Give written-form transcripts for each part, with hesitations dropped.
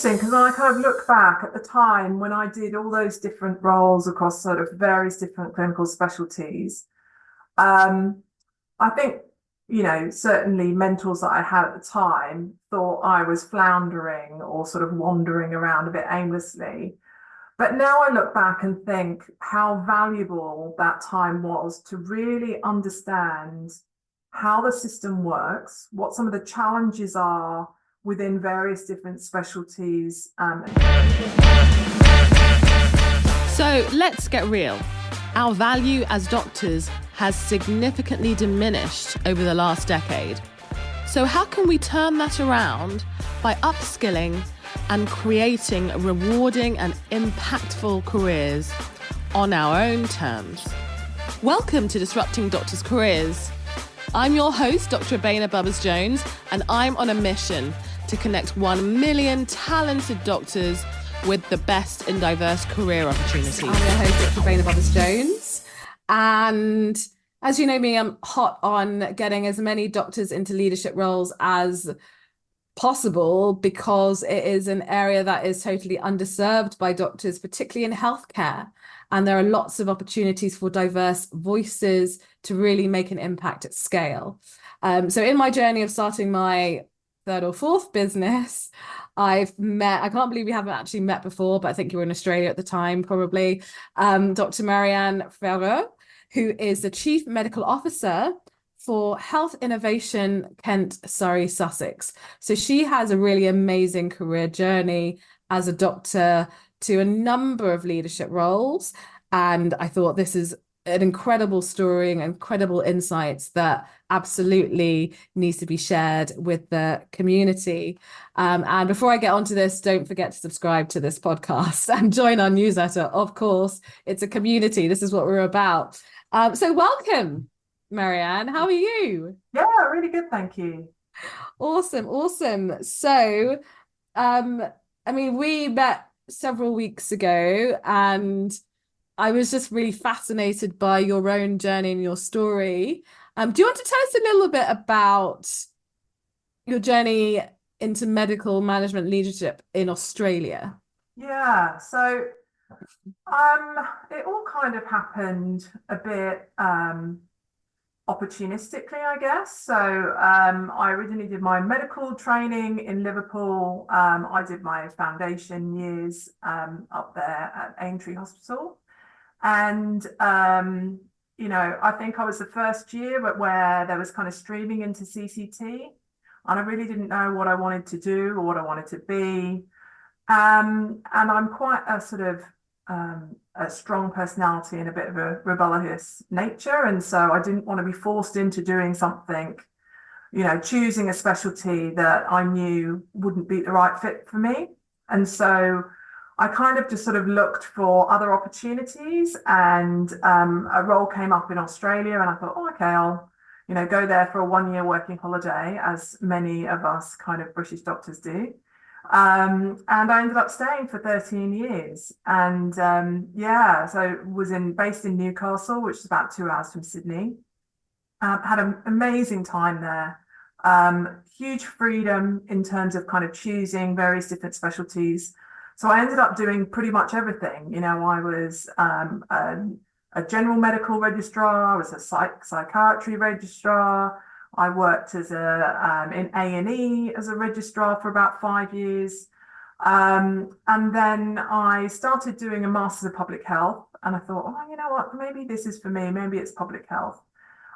interesting because I kind of look back at the time when I did all those different roles across sort of various different clinical specialties. Um, I think, certainly mentors that I had at the time thought I was floundering or sort of wandering around a bit aimlessly. But now I look back and think how valuable that time was to really understand how the system works, what some of the challenges are within various different specialties. So let's get real. Our value as doctors has significantly diminished over the last decade. So how can we turn that around by upskilling and creating rewarding and impactful careers on our own terms? Welcome to Disrupting Doctors' Careers. I'm your host, Dr. Abena Bubbers-Jones, and I'm on a mission to connect 1 million talented doctors with the best in diverse career opportunities. I'm your host, Dr. Abena Bubbers-Jones, and as you know me, I'm hot on getting as many doctors into leadership roles as possible because it is an area that is totally underserved by doctors, particularly in healthcare. And there are lots of opportunities for diverse voices to really make an impact at scale. So in my journey of starting my third or fourth business, I can't believe we haven't actually met before, but I think you were in Australia at the time, probably, Dr. Maryann Ferreux, who is the Chief Medical Officer for Health Innovation Kent, Surrey, Sussex. So she has a really amazing career journey as a doctor to a number of leadership roles. And I thought this is an incredible story and incredible insights that absolutely needs to be shared with the community. And before I get onto this, don't forget to subscribe to this podcast and join our newsletter. Of course, it's a community. This is what we're about. So welcome, Maryann. How are you? Yeah, really good, thank you. Awesome. So, we met several weeks ago, and I was just really fascinated by your own journey and your story. Do you want to tell us a little bit about your journey into medical management leadership in Australia? Yeah, so it all kind of happened a bit opportunistically, I guess. So I originally did my medical training in Liverpool. I did my foundation years up there at Aintree Hospital. And, I think I was the first year where there was kind of streaming into CCT. And I really didn't know what I wanted to do or what I wanted to be. And I'm quite a sort of a strong personality and a bit of a rebellious nature. And so I didn't want to be forced into doing something, choosing a specialty that I knew wouldn't be the right fit for me. And so I kind of just sort of looked for other opportunities, and a role came up in Australia, and I thought, okay, I'll, go there for a 1-year working holiday, as many of us kind of British doctors do. And I ended up staying for 13 years. And so was based in Newcastle, which is about 2 hours from Sydney. Had an amazing time there. Huge freedom in terms of kind of choosing various different specialties. So I ended up doing pretty much everything. I was a general medical registrar, I was a psychiatry registrar. I worked as in A&E as a registrar for about 5 years. And then I started doing a Master's of Public Health. And I thought, oh, you know what, maybe this is for me. Maybe it's public health.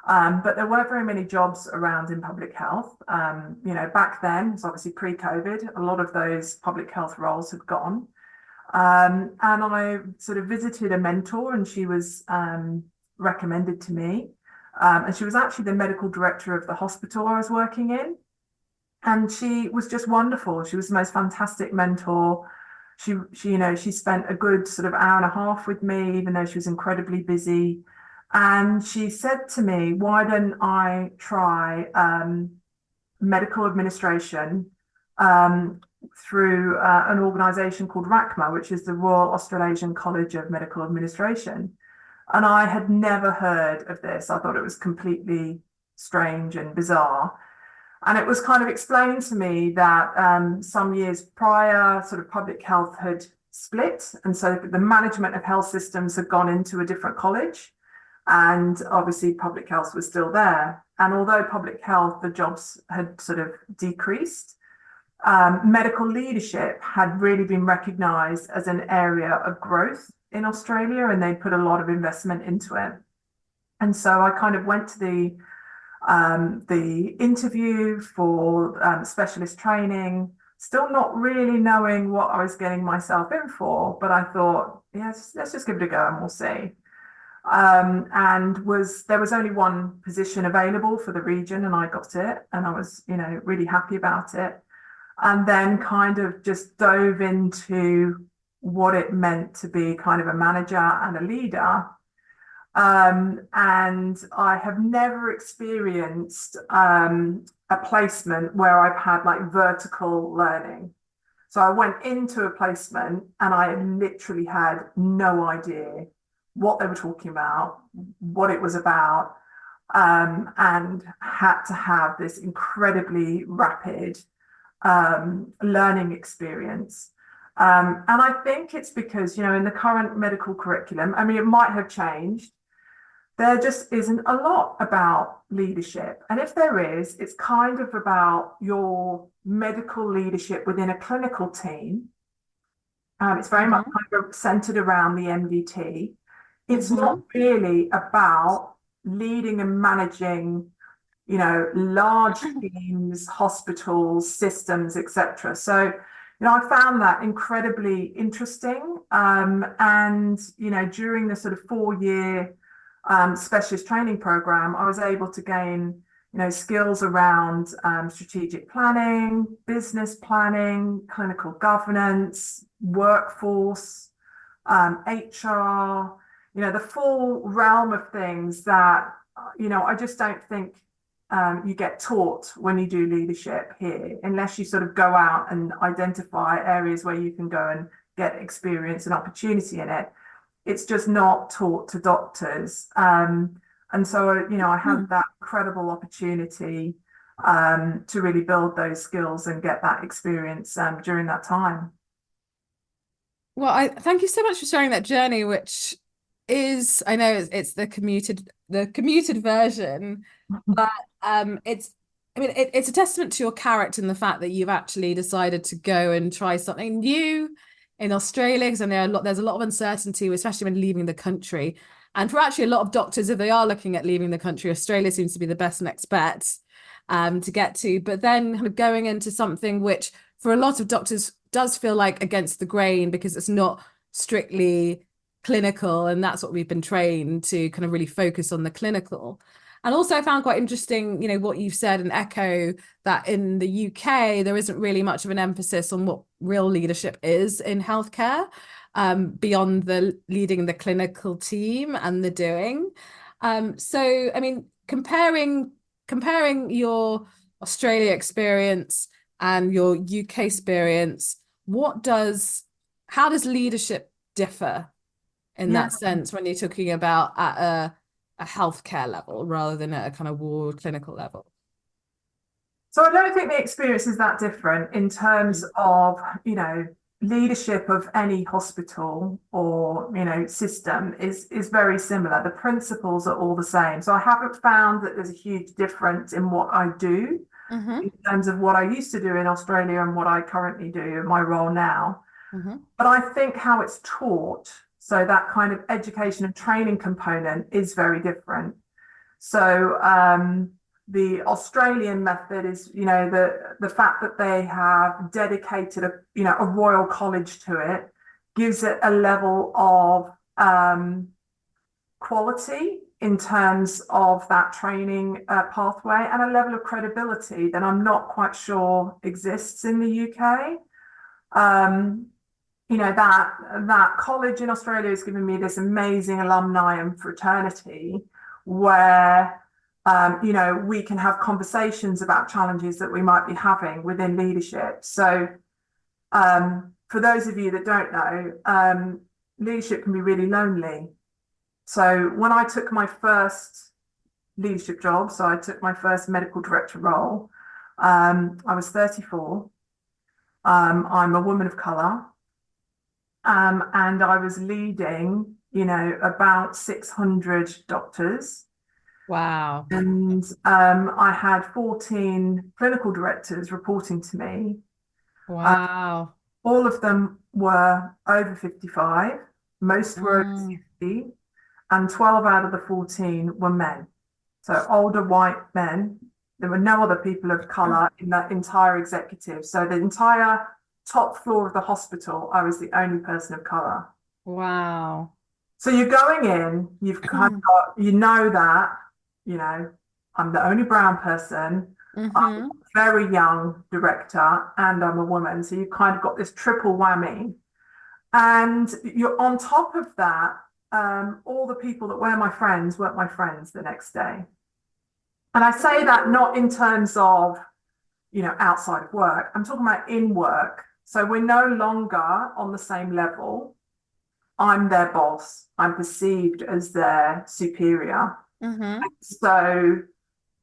But there weren't very many jobs around in public health. Back then, it's obviously pre-COVID, a lot of those public health roles had gone. And I sort of visited a mentor, and she was recommended to me. And she was actually the medical director of the hospital I was working in. And she was just wonderful. She was the most fantastic mentor. She spent a good sort of hour and a half with me, even though she was incredibly busy. And she said to me, why don't I try medical administration through an organisation called RACMA, which is the Royal Australasian College of Medical Administration. And I had never heard of this. I thought it was completely strange and bizarre. And it was kind of explained to me that some years prior, sort of public health had split. And so the management of health systems had gone into a different college. And obviously public health was still there. And although public health, the jobs had sort of decreased, medical leadership had really been recognised as an area of growth in Australia, and they put a lot of investment into it. And so I kind of went to the interview for specialist training, still not really knowing what I was getting myself in for, but I thought, yes, let's just give it a go and we'll see. And there was only one position available for the region, and I got it, and I was, really happy about it. And then kind of just dove into what it meant to be kind of a manager and a leader. And I have never experienced a placement where I've had like vertical learning. So I went into a placement and I literally had no idea what they were talking about, what it was about, and had to have this incredibly rapid learning experience. And I think it's because, in the current medical curriculum, I mean, it might have changed. There just isn't a lot about leadership. And if there is, it's kind of about your medical leadership within a clinical team. It's very much kind of centered around the MDT. It's not really about leading and managing, large teams, hospitals, systems, etc. So, I found that incredibly interesting. And, during the sort of 4-year specialist training program, I was able to gain, skills around strategic planning, business planning, clinical governance, workforce, HR, the full realm of things that, I just don't think you get taught when you do leadership here, unless you sort of go out and identify areas where you can go and get experience and opportunity in it. It's just not taught to doctors. And so, I had that incredible opportunity to really build those skills and get that experience during that time. Well, I thank you so much for sharing that journey, which is, I know it's the commuted version, but it's a testament to your character and the fact that you've actually decided to go and try something new in Australia, because I know there's a lot of uncertainty, especially when leaving the country. And for actually a lot of doctors, if they are looking at leaving the country, Australia seems to be the best next bet to get to. But then kind of going into something which for a lot of doctors does feel like against the grain, because it's not strictly clinical, and that's what we've been trained to kind of really focus on the clinical. And also I found quite interesting, what you've said and echo that in the UK, there isn't really much of an emphasis on what real leadership is in healthcare, beyond the leading the clinical team and the doing. So, I mean, comparing your Australia experience and your UK experience, how does leadership differ in that sense when you're talking about at a healthcare level rather than at a kind of ward clinical level? So I don't think the experience is that different in terms of, leadership of any hospital or, system is very similar. The principles are all the same. So I haven't found that there's a huge difference in what I do in terms of what I used to do in Australia and what I currently do in my role now. But I think how it's taught, so that kind of education and training component is very different. So the Australian method is, the fact that they have dedicated a royal college to it gives it a level of quality in terms of that training pathway, and a level of credibility that I'm not quite sure exists in the UK. That college in Australia has given me this amazing alumni and fraternity where, we can have conversations about challenges that we might be having within leadership. So for those of you that don't know, leadership can be really lonely. So when I took my first leadership job, so I took my first medical director role, I was 34. I'm a woman of colour. And I was leading, about 600 doctors. Wow. And I had 14 clinical directors reporting to me. Wow. All of them were over 55, most were over Mm. 60, and 12 out of the 14 were men. So older white men. There were no other people of colour in that entire executive. So the entire top floor of the hospital, I was the only person of colour. Wow. So you're going in, you've kind of got, that, I'm the only brown person, I'm Mm-hmm. a very young director, and I'm a woman. So you've kind of got this triple whammy. And you're on top of that, all the people that were my friends weren't my friends the next day. And I say that not in terms of, outside of work. I'm talking about in work. So we're no longer on the same level. I'm their boss. I'm perceived as their superior. Mm-hmm. So,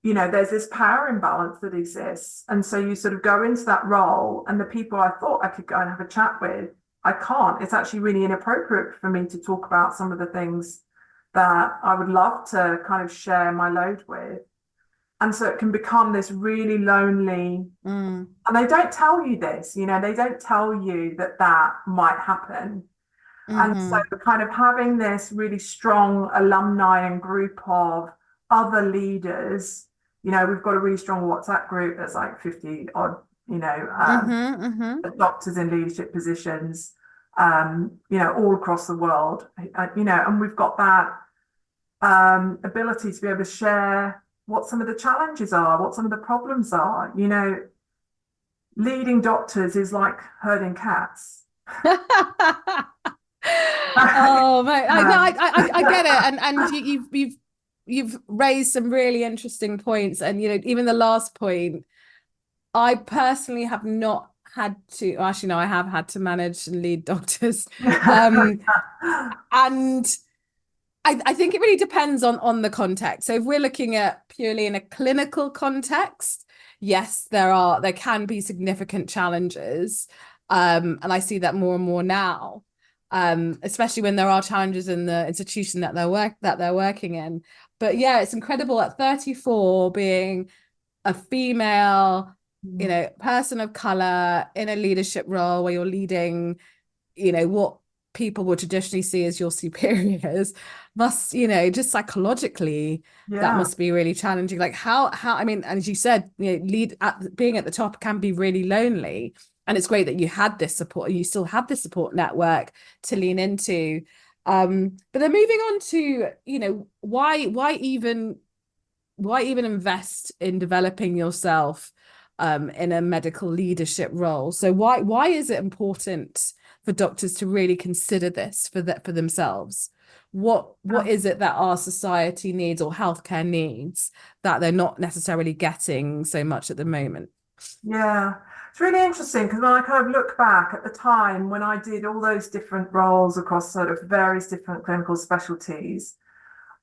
there's this power imbalance that exists. And so you sort of go into that role, and the people I thought I could go and have a chat with, I can't. It's actually really inappropriate for me to talk about some of the things that I would love to kind of share my load with. And so it can become this really lonely, and they don't tell you this, they don't tell you that that might happen. And so Mm-hmm. kind of having this really strong alumni and group of other leaders, we've got a really strong WhatsApp group that's like 50 odd, Mm-hmm. Mm-hmm. doctors in leadership positions, all across the world, and we've got that ability to be able to share what some of the challenges are, what some of the problems are. Leading doctors is like herding cats. Oh man, I get it, and you've raised some really interesting points, and even the last point, I personally have not had to. Actually, no, I have had to manage and lead doctors, and I think it really depends on the context. So if we're looking at purely in a clinical context, yes, there can be significant challenges, and I see that more and more now. Especially when there are challenges in the institution that they're working in. But yeah, it's incredible at 34 being a female, person of color in a leadership role where you're leading, what people would traditionally see as your superiors must, just psychologically, that Yeah. must be really challenging. Like I mean, as you said, being at the top can be really lonely. And it's great that you had this support, you still have this support network to lean into. But then moving on to, why even invest in developing yourself in a medical leadership role? So why is it important for doctors to really consider this for themselves? What is it that our society needs or healthcare needs that they're not necessarily getting so much at the moment? Yeah, it's really interesting because when I kind of look back at the time when I did all those different roles across sort of various different clinical specialties,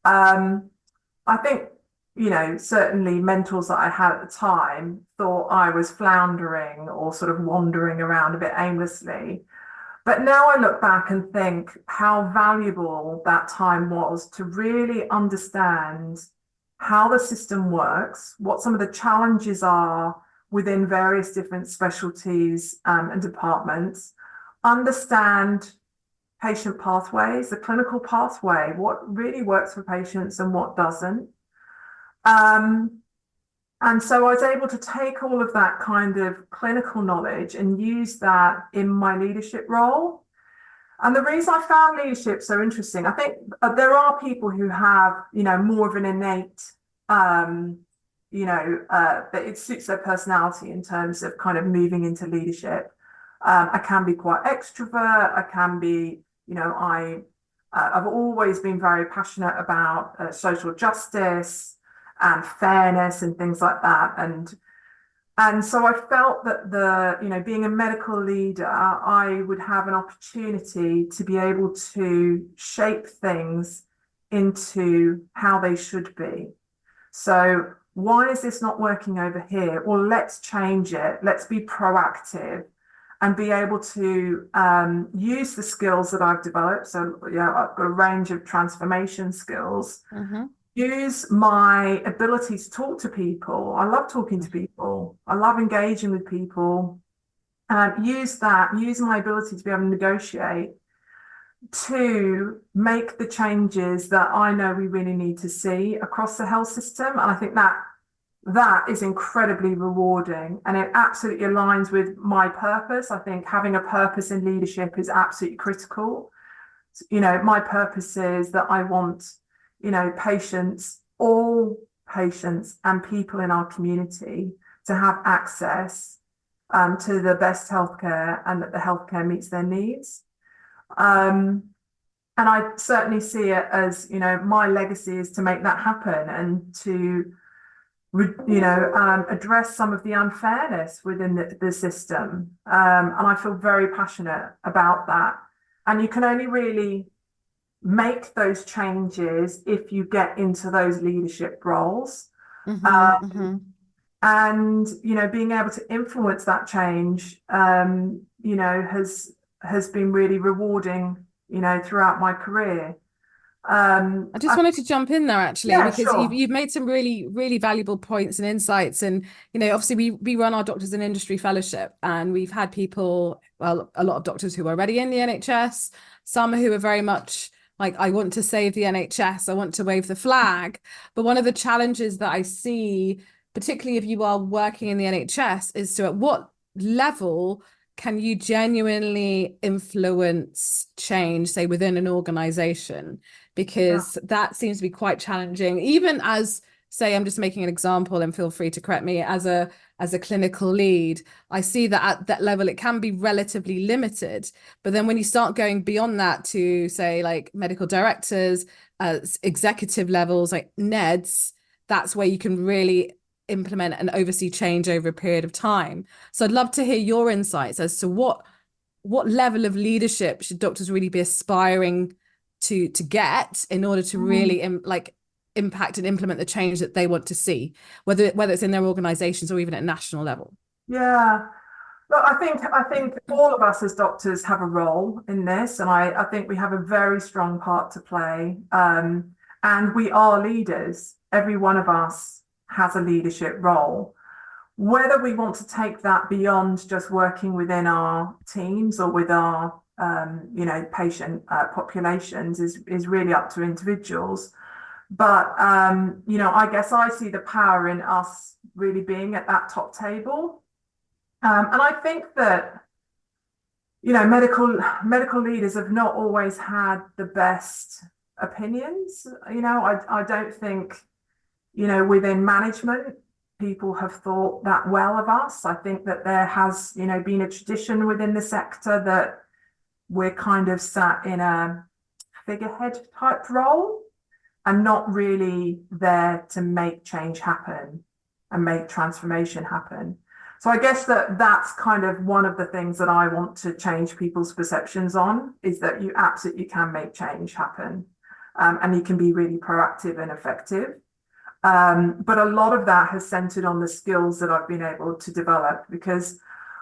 I think, certainly mentors that I had at the time thought I was floundering or sort of wandering around a bit aimlessly. But now I look back and think how valuable that time was to really understand how the system works, what some of the challenges are within various different specialties and departments, understand patient pathways, the clinical pathway, what really works for patients and what doesn't. And so I was able to take all of that kind of clinical knowledge and use that in my leadership role. And the reason I found leadership so interesting, I think there are people who have, more of an innate, that it suits their personality in terms of kind of moving into leadership. I can be quite extrovert. I can be, I've always been very passionate about social justice and fairness and things like that. And so I felt that being a medical leader, I would have an opportunity to be able to shape things into how they should be. So why is this not working over here? Well, let's change it. Let's be proactive and be able to use the skills that I've developed. So, yeah, I've got a range of transformation skills. Mm-hmm. Use my ability to talk to people. I love talking to people. I love engaging with people. Use my ability to be able to negotiate to make the changes that I know we really need to see across the health system. And I think that is incredibly rewarding, and it absolutely aligns with my purpose. I think having a purpose in leadership is absolutely critical. My purpose is that I want, all patients and people in our community to have access to the best healthcare, and that the healthcare meets their needs. And I certainly see it as, my legacy is to make that happen and to, address some of the unfairness within the system. And I feel very passionate about that. And you can only really make those changes if you get into those leadership roles. And, being able to influence that change, has been really rewarding, throughout my career. I just wanted to jump in there actually, because sure. you've made some really, really valuable points and insights. And, obviously we run our Doctors in Industry Fellowship, and we've had people, well, a lot of doctors who are already in the NHS, some who are very much like, I want to save the NHS, I want to wave the flag. But one of the challenges that I see, particularly if you are working in the NHS, is to at what level can you genuinely influence change, say, within an organization? Because that seems to be quite challenging, even as, say, I'm just making an example, and feel free to correct me, as a clinical lead. I see that at that level it can be relatively limited, but then when you start going beyond that to, say, like medical directors, executive levels, like NEDs, that's where you can really implement and oversee change over a period of time. So I'd love to hear your insights as to what level of leadership should doctors really be aspiring to get in order to really impact and implement the change that they want to see, whether it's in their organizations or even at national level. Yeah. Look, I think all of us as doctors have a role in this, and I think we have a very strong part to play. And we are leaders. Every one of us has a leadership role. Whether we want to take that beyond just working within our teams or with our patient populations is really up to individuals. But I guess I see the power in us really being at that top table. And I think that medical leaders have not always had the best opinions. I don't think within management people have thought that well of us. I think that there has been a tradition within the sector that we're kind of sat in a figurehead type role and not really there to make change happen and make transformation happen. So I guess that's kind of one of the things that I want to change people's perceptions on, is that you absolutely can make change happen, and you can be really proactive and effective. But a lot of that has centered on the skills that I've been able to develop, because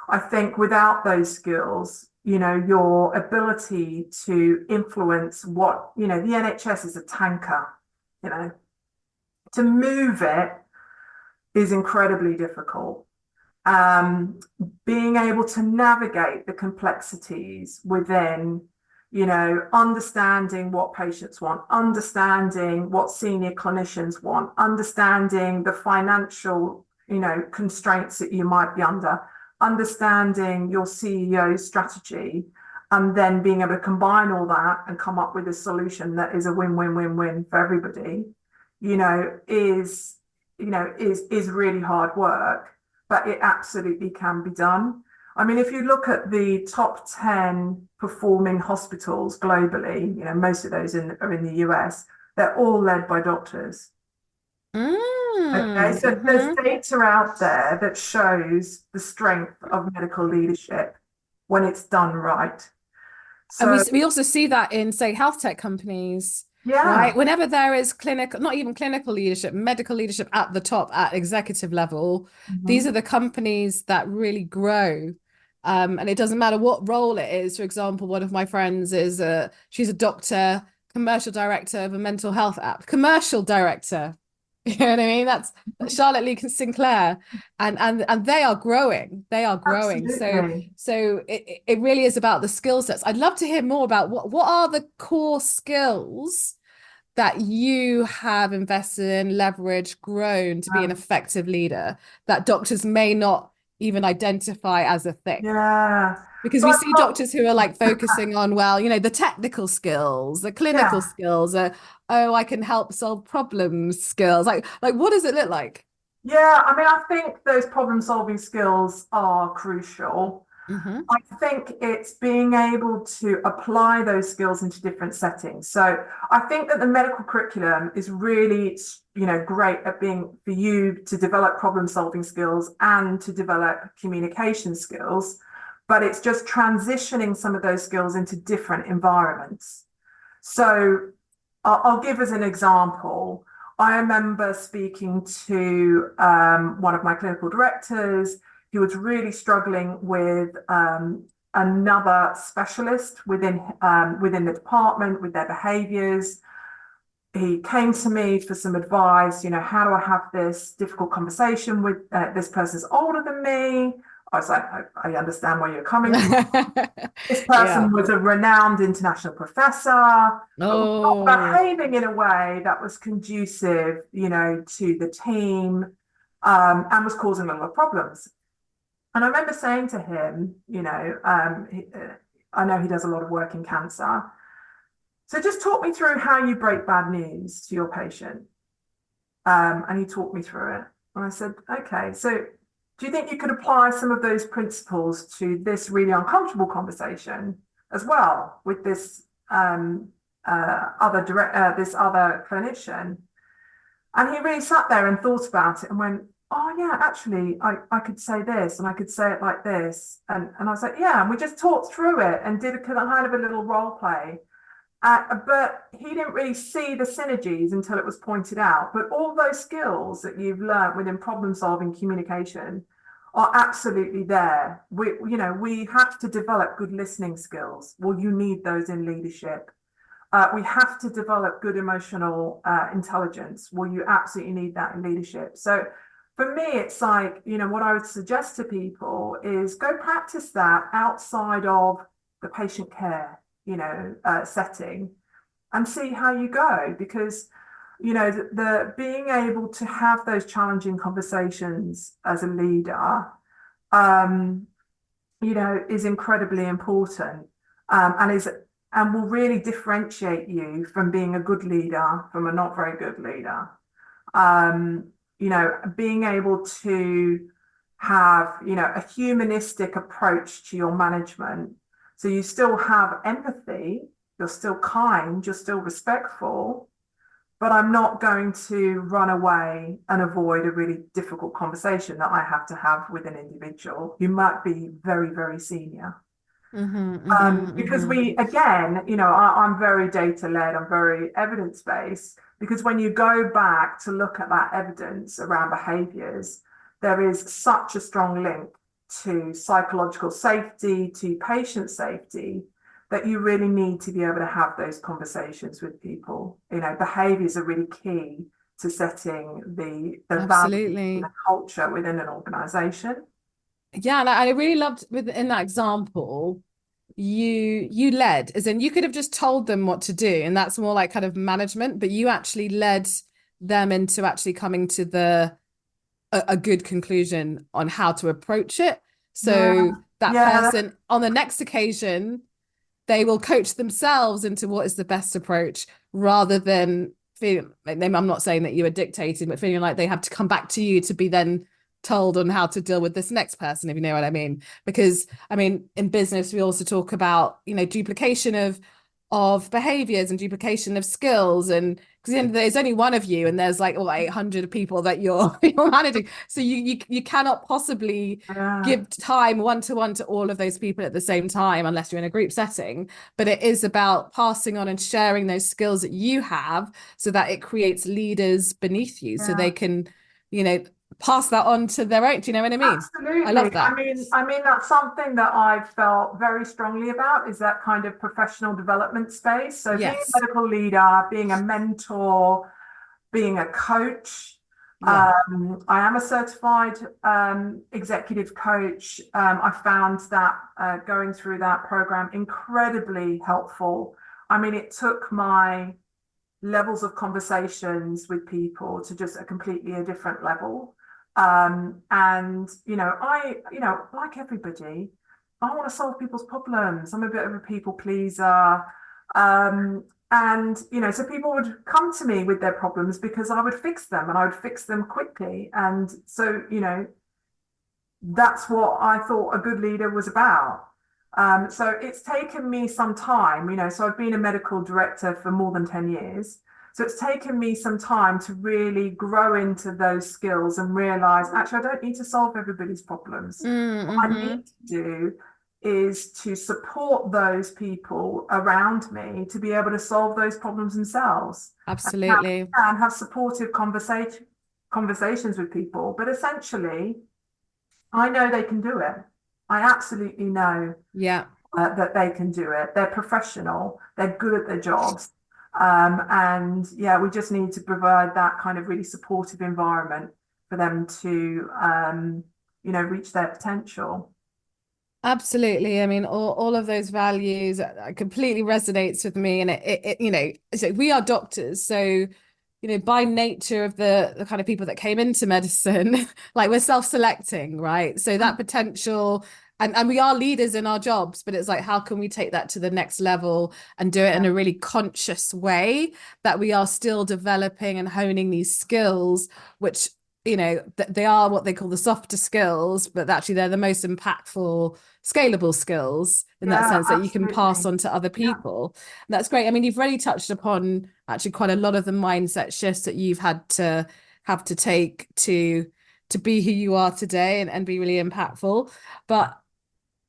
I think without those skills, your ability to influence what, the NHS is a tanker, to move it is incredibly difficult. Being able to navigate the complexities within, understanding what patients want, understanding what senior clinicians want, understanding the financial, constraints that you might be under, understanding your CEO's strategy, and then being able to combine all that and come up with a solution that is a win-win-win-win for everybody, is really hard work, but it absolutely can be done. I mean, if you look at the top 10 performing hospitals globally, most of those are in the US, they're all led by doctors. Okay, so there's data out there that shows the strength of medical leadership when it's done right. So, and we also see that in, say, health tech companies Yeah. right? Whenever there is clinical, not even clinical leadership, medical leadership at the top, at executive level, these are Mhm. the companies that really grow. And it doesn't matter what role it is. For example, one of my friends she's a doctor, commercial director of a mental health app, commercial director. You know what I mean? That's Charlotte Lee Sinclair, and they are growing. They are growing. So Absolutely. it really is about the skill sets. I'd love to hear more about what are the core skills that you have invested in, leveraged, grown to be an Um, effective leader that doctors may not even identify as a thing. yeah. Because So we I've see got, doctors who are like focusing on, well, the technical skills, the clinical yeah. skills, oh, I can help solve problems skills. Like what does it look like? Yeah. I mean, I think those problem solving skills are crucial. Hmm. I think it's being able to apply those skills into different settings. So I think that the medical curriculum is really, great at being for you to develop problem solving skills and to develop communication skills, but it's just transitioning some of those skills into different environments. So I'll give as an example. I remember speaking to one of my clinical directors who was really struggling with another specialist within the department with their behaviours. He came to me for some advice. How do I have this difficult conversation with this person's older than me? I was like, I understand where you're coming from. This Yeah. person was a renowned international professor, but was not Oh. behaving in a way that was conducive, to the team, and was causing a lot of problems. And I remember saying to him, I know he does a lot of work in cancer. So just talk me through how you break bad news to your patient. And he talked me through it. And I said, okay, so do you think you could apply some of those principles to this really uncomfortable conversation as well with this this other clinician? And he really sat there and thought about it and went, oh yeah, actually, I could say this and I could say it like this. And I was like, yeah, and we just talked through it and did a kind of a little role play. But he didn't really see the synergies until it was pointed out. But all those skills that you've learned within problem solving communication are absolutely there. We have to develop good listening skills. Well, you need those in leadership. We have to develop good emotional intelligence. Well, you absolutely need that in leadership. So for me, it's like, what I would suggest to people is go practice that outside of the patient care, setting and see how you go. Because, the being able to have those challenging conversations as a leader, is incredibly important, and will really differentiate you from being a good leader from a not very good leader. Being able to have, a humanistic approach to your management. So you still have empathy, you're still kind, you're still respectful, but I'm not going to run away and avoid a really difficult conversation that I have to have with an individual who might be very, very senior. Hmm. Hmm. Because Hmm. I'm very data led, I'm very evidence based, because when you go back to look at that evidence around behaviors, there is such a strong link to psychological safety, to patient safety, that you really need to be able to have those conversations with people. Behaviors are really key to setting the values and Absolutely. the culture within an organization. Yeah, and I really loved within that example, you led, as in you could have just told them what to do, and that's more like kind of management, but you actually led them into actually coming to a good conclusion on how to approach it. Yeah, So that yeah, person on the next occasion, they will coach themselves into what is the best approach rather than feeling, I'm not saying that you are dictating, but feeling like they have to come back to you to be then told on how to deal with this next person, if you know what I mean. Because I mean, in business, we also talk about, duplication of behaviors and duplication of skills. And because there's only one of you and there's like 800 people that you're you're managing, so you cannot possibly give time one-to-one to all of those people at the same time unless you're in a group setting. But it is about passing on and sharing those skills that you have so that it creates leaders beneath you so they can, pass that on to their own. Do you know what I mean? Absolutely. I love that. I mean, that's something that I've felt very strongly about, is that kind of professional development space. So being a medical leader, being a mentor, being a coach. I am a certified executive coach. I found that going through that program incredibly helpful. I mean, it took my levels of conversations with people to just a completely different level. And like everybody, I want to solve people's problems. I'm a bit of a people pleaser. So people would come to me with their problems because I would fix them, and I would fix them quickly. And so, that's what I thought a good leader was about. So it's taken me some time, so I've been a medical director for more than 10 years. So it's taken me some time to really grow into those skills and realize, actually, I don't need to solve everybody's problems. What I need to do is to support those people around me to be able to solve those problems themselves. Absolutely. And have supportive conversations with people. But essentially, I know they can do it. I absolutely know that they can do it. They're professional. They're good at their jobs. We just need to provide that kind of really supportive environment for them to, reach their potential. Absolutely. I mean, all of those values completely resonates with me. And so we are doctors. So, by nature of the kind of people that came into medicine, like we're self-selecting, right? So that potential, and we are leaders in our jobs, but it's like, how can we take that to the next level and do it in a really conscious way that we are still developing and honing these skills, which, they are what they call the softer skills, but actually they're the most impactful, scalable skills in that sense that you can pass on to other people. And that's great. I mean, you've already touched upon actually quite a lot of the mindset shifts that you've had to have to take to be who you are today and be really impactful. But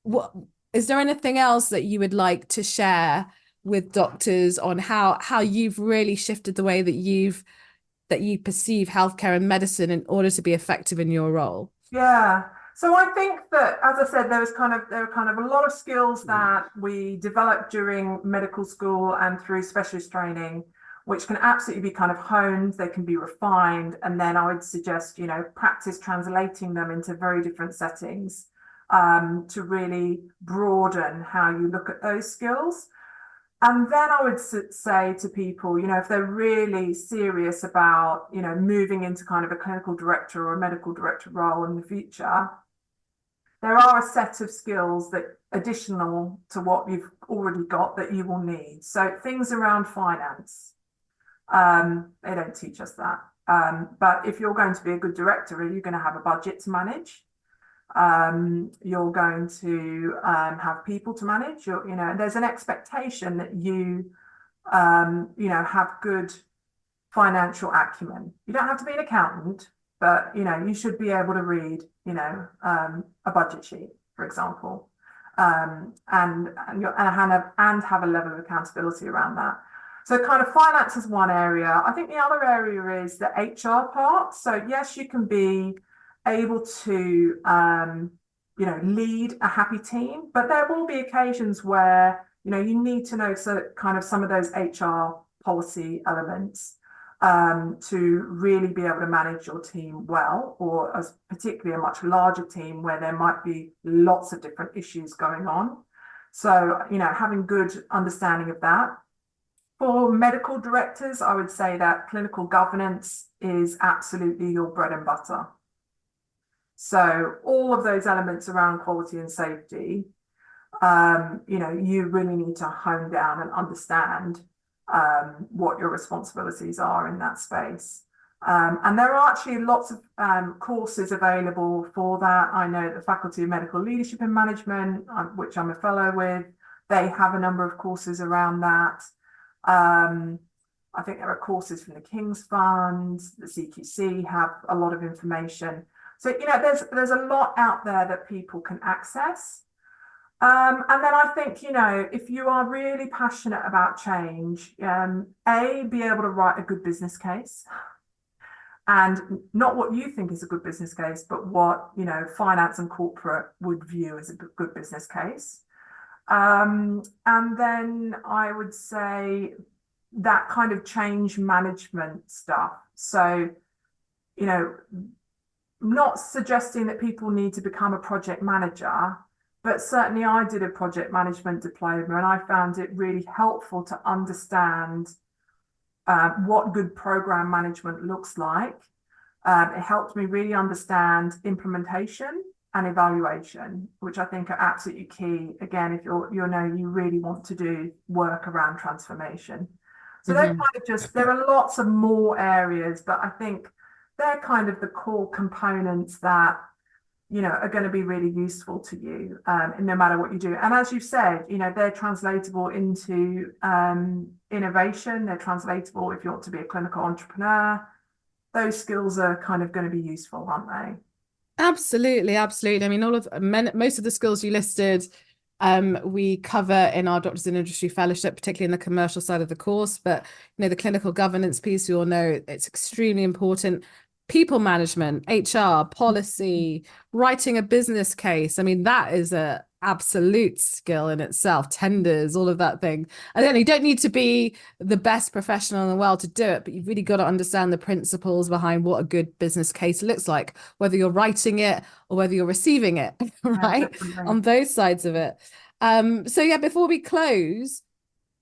what is there anything else that you would like to share with doctors on how you've really shifted the way that you perceive healthcare and medicine in order to be effective in your role? Yeah. So I think that, as I said, there are kind of a lot of skills that we develop during medical school and through specialist training, which can absolutely be kind of honed, they can be refined. And then I would suggest, practice translating them into very different settings to really broaden how you look at those skills. And then I would say to people, if they're really serious about, moving into kind of a clinical director or a medical director role in the future, there are a set of skills that additional to what you've already got that you will need. So things around finance, they don't teach us that. But if you're going to be a good director, you're going to have a budget to manage. You're going to have people to manage. There's an expectation that you have good financial acumen. You don't have to be an accountant, but you should be able to read a budget sheet, for example, and have a level of accountability around that. So kind of finance is one area. I think the other area is the HR part. So yes, you can be able to lead a happy team, but there will be occasions where you need to know kind of some of those HR policy elements to really be able to manage your team well, or as particularly a much larger team where there might be lots of different issues going on. So having good understanding of that. For medical directors, I would say that clinical governance is absolutely your bread and butter. So all of those elements around quality and safety, you really need to hone down and understand what your responsibilities are in that space. And there are actually lots of courses available for that. I know the Faculty of Medical Leadership and Management, which I'm a fellow with, They have a number of courses around that. I think there are courses from the King's Fund, the CQC have a lot of information. So, you know, there's a lot out there that people can access. And then I think, you know, if you are really passionate about change, be able to write a good business case, and not what you think is a good business case, but what, you know, finance and corporate would view as a good business case. And then I would say that kind of change management stuff. So, you know, not suggesting that people need to become a project manager, but certainly I did a project management diploma and I found it really helpful to understand what good program management looks like. It helped me really understand implementation and evaluation, which I think are absolutely key. Again, if you really want to do work around transformation. So they're kind of just, there are lots of more areas, but I think they're kind of the core components that, you know, are going to be really useful to you, no matter what you do. And as you've said, you know, they're translatable into innovation. They're translatable if you want to be a clinical entrepreneur. Those skills are kind of going to be useful, aren't they? Absolutely, absolutely. I mean, most of the skills you listed, we cover in our Doctors in Industry Fellowship, particularly in the commercial side of the course. But, you know, the clinical governance piece, we all know it's extremely important. People management, HR, policy, writing a business case. I mean, that is a absolute skill in itself. Tenders, all of that thing. And then you don't need to be the best professional in the world to do it, but you've really got to understand the principles behind what a good business case looks like, whether you're writing it or whether you're receiving it, right? Yeah, on both sides of it. So yeah, before we close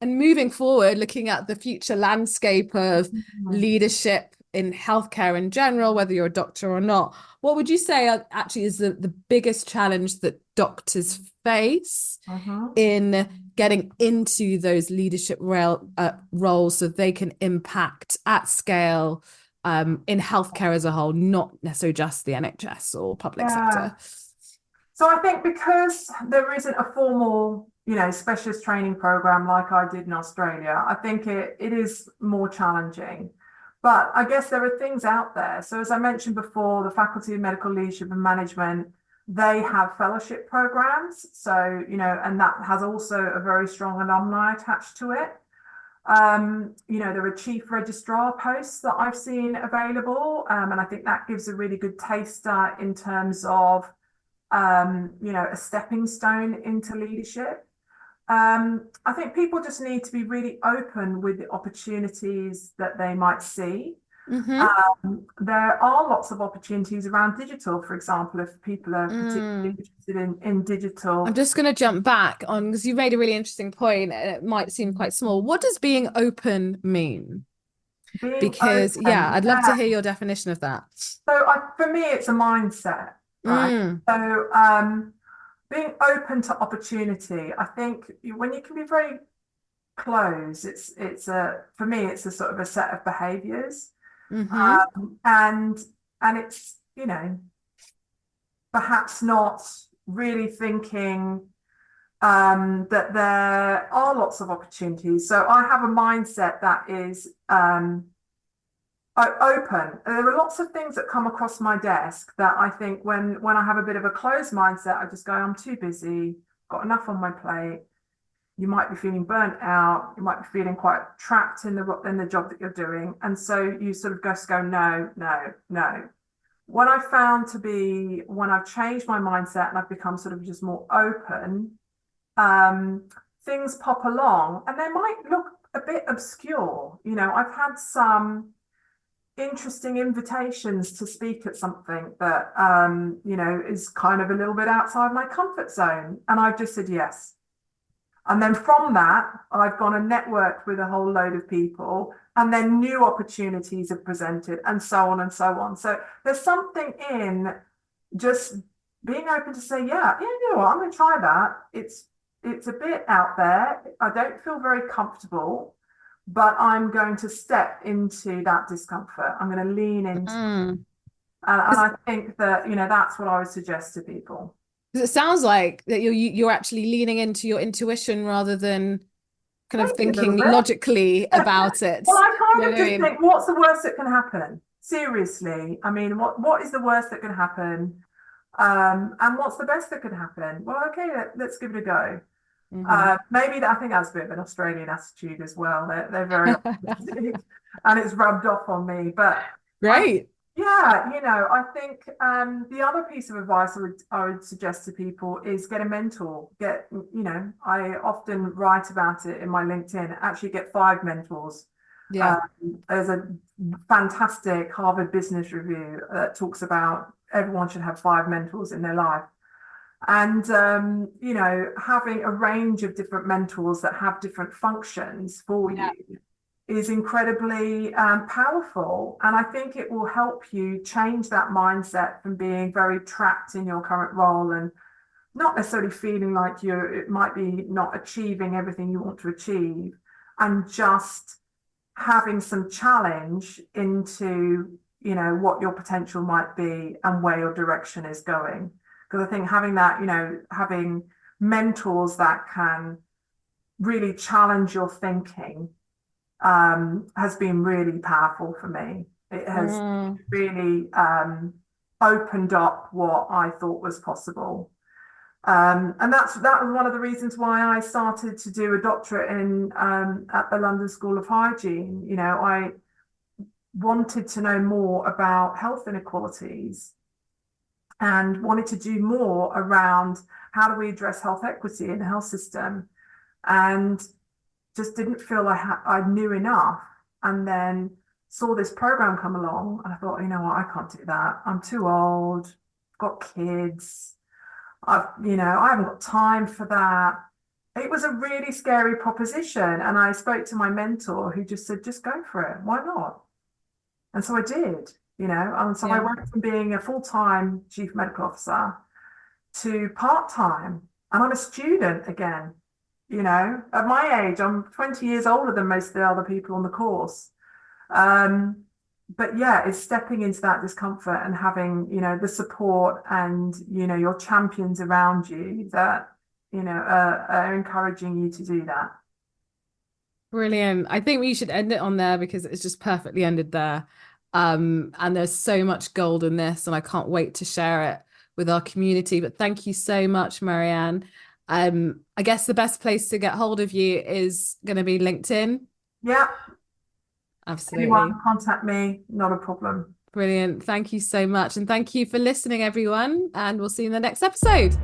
and moving forward, looking at the future landscape of leadership in healthcare in general, whether you're a doctor or not, what would you say actually is the biggest challenge that doctors face in getting into those leadership roles so they can impact at scale in healthcare as a whole, not necessarily just the NHS or public sector? So I think because there isn't a formal, you know, specialist training program like I did in Australia, I think it is more challenging. But I guess there are things out there. So as I mentioned before, the Faculty of Medical Leadership and Management, they have fellowship programs. So, you know, and that has also a very strong alumni attached to it. You know, there are chief registrar posts that I've seen available. And I think that gives a really good taster in terms of, you know, a stepping stone into leadership. I think people just need to be really open with the opportunities that they might see. There are lots of opportunities around digital, for example, if people are particularly interested in digital. I'm just going to jump back on, because you made a really interesting point, and it might seem quite small. What does being open mean? Because I'd love to hear your definition of that. So for me, it's a mindset, right? So being open to opportunity, I think when you can be very closed, for me, it's a sort of a set of behaviors. And it's, you know, perhaps not really thinking that there are lots of opportunities. So I have a mindset that is open. There are lots of things that come across my desk that I think when I have a bit of a closed mindset, I just go, I'm too busy, got enough on my plate. You might be feeling burnt out. You might be feeling quite trapped in the job that you're doing. And so you sort of just go, no. What I found to be, when I've changed my mindset and I've become sort of just more open, things pop along and they might look a bit obscure. You know, I've had some interesting invitations to speak at something that, you know, is kind of a little bit outside my comfort zone. And I've just said yes. And then from that, I've gone and networked with a whole load of people, and then new opportunities have presented, and so on and so on. So there's something in just being open to say, yeah, you know what, I'm going to try that. It's a bit out there. I don't feel very comfortable, but I'm going to step into that discomfort. I'm going to lean into it. And I think that, you know, that's what I would suggest to people. Because it sounds like that you're actually leaning into your intuition rather than kind of Maybe a little thinking bit. logically about it. Well, I You know kind what of I just mean? think, what's the worst that can happen? Seriously, I mean, what is the worst that can happen? And what's the best that could happen? Well, okay, let's give it a go. Hmm. Maybe I think that's a bit of an Australian attitude as well. They're very optimistic, and it's rubbed off on me. But I, Great. yeah, I think the other piece of advice I would suggest to people is get a mentor. I often write about it in my LinkedIn. Actually, get 5 mentors. Yeah. Um, there's a fantastic Harvard Business Review that talks about everyone should have 5 mentors in their life. And, having a range of different mentors that have different functions for Yeah. you is incredibly powerful. And I think it will help you change that mindset from being very trapped in your current role and not necessarily feeling like it might be not achieving everything you want to achieve, and just having some challenge into what your potential might be and where your direction is going. Because I think having that, having mentors that can really challenge your thinking has been really powerful for me. It has Mm. really opened up what I thought was possible. And that was one of the reasons why I started to do a doctorate in at the London School of Hygiene. I wanted to know more about health inequalities and wanted to do more around how do we address health equity in the health system, and just didn't feel I knew enough. And then saw this program come along, and I thought, you know what, I can't do that. I'm too old, got kids. I haven't got time for that. It was a really scary proposition. And I spoke to my mentor who just said, just go for it. Why not? And so I did, and so I Yeah. went from being a full-time chief medical officer to part-time. And I'm a student again, at my age, I'm 20 years older than most of the other people on the course. But yeah, it's stepping into that discomfort and having, the support and, your champions around you that, are encouraging you to do that. Brilliant. I think we should end it on there because it's just perfectly ended there. And there's so much gold in this, and I can't wait to share it with our community. But thank you so much, Maryann. I guess the best place to get hold of you is going to be LinkedIn. Yeah, Absolutely. anyone contact me, not a problem. Brilliant. Thank you so much. And thank you for listening, everyone. And we'll see you in the next episode.